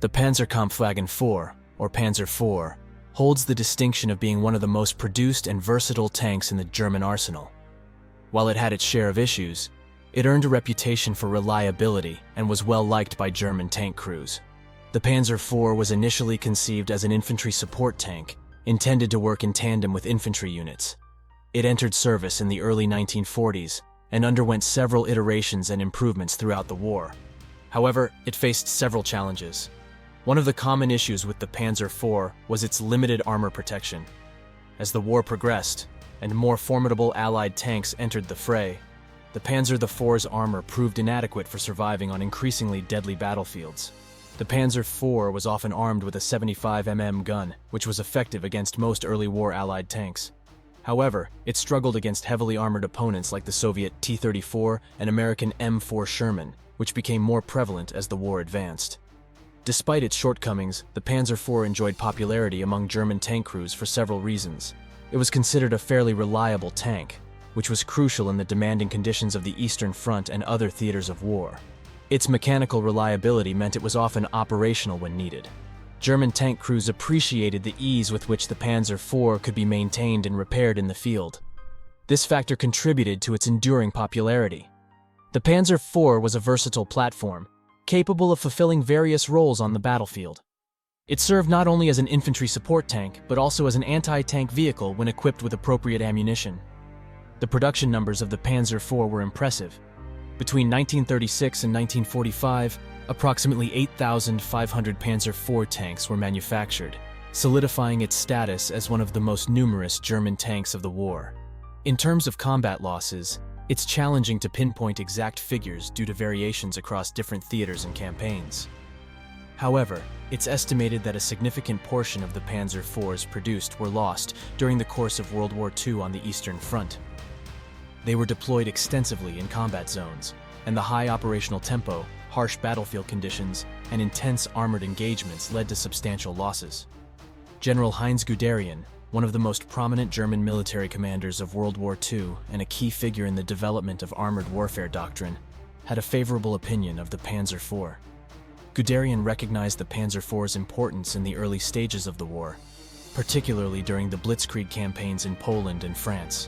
The Panzerkampfwagen IV, or Panzer IV, holds the distinction of being one of the most produced and versatile tanks in the German arsenal. While it had its share of issues, it earned a reputation for reliability and was well liked by German tank crews. The Panzer IV was initially conceived as an infantry support tank, intended to work in tandem with infantry units. It entered service in the early 1940s and underwent several iterations and improvements throughout the war. However, it faced several challenges. One of the common issues with the Panzer IV was its limited armor protection. As the war progressed and more formidable Allied tanks entered the fray, the Panzer IV's armor proved inadequate for surviving on increasingly deadly battlefields. The Panzer IV was often armed with a 75 gun, which was effective against most early war Allied tanks. However, it struggled against heavily armored opponents like the Soviet T-34 and American M4 Sherman, which became more prevalent as the war advanced. Despite its shortcomings, the Panzer IV enjoyed popularity among German tank crews for several reasons. It was considered a fairly reliable tank, which was crucial in the demanding conditions of the Eastern Front and other theaters of war. Its mechanical reliability meant it was often operational when needed. German tank crews appreciated the ease with which the Panzer IV could be maintained and repaired in the field. This factor contributed to its enduring popularity. The Panzer IV was a versatile platform, capable of fulfilling various roles on the battlefield. It served not only as an infantry support tank, but also as an anti-tank vehicle when equipped with appropriate ammunition. The production numbers of the Panzer IV were impressive. Between 1936 and 1945, approximately 8,500 Panzer IV tanks were manufactured, solidifying its status as one of the most numerous German tanks of the war. In terms of combat losses, it's challenging to pinpoint exact figures due to variations across different theaters and campaigns. However, it's estimated that a significant portion of the Panzer IVs produced were lost during the course of World War II on the Eastern Front. They were deployed extensively in combat zones, and the high operational tempo, harsh battlefield conditions, and intense armored engagements led to substantial losses. General Heinz Guderian, one of the most prominent German military commanders of World War II and a key figure in the development of armored warfare doctrine, had a favorable opinion of the Panzer IV. Guderian recognized the Panzer IV's importance in the early stages of the war, particularly during the Blitzkrieg campaigns in Poland and France.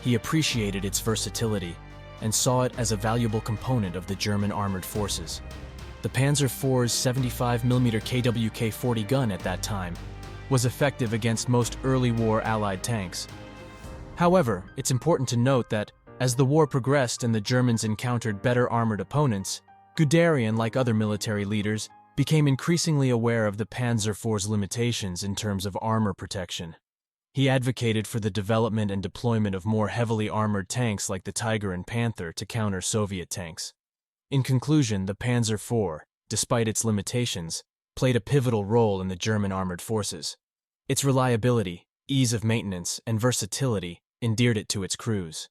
He appreciated its versatility and saw it as a valuable component of the German armored forces. The Panzer IV's 75mm KWK-40 gun at that time was effective against most early war Allied tanks. However, it's important to note that as the war progressed and the Germans encountered better armored opponents, Guderian, like other military leaders, became increasingly aware of the Panzer IV's limitations in terms of armor protection. He advocated for the development and deployment of more heavily armored tanks like the Tiger and Panther to counter Soviet tanks. In conclusion, the Panzer IV, despite its limitations, played a pivotal role in the German armored forces. Its reliability, ease of maintenance, and versatility endeared it to its crews.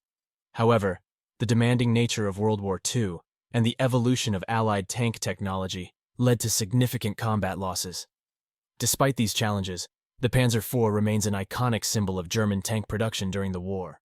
However, the demanding nature of World War II and the evolution of Allied tank technology led to significant combat losses. Despite these challenges, the Panzer IV remains an iconic symbol of German tank production during the war.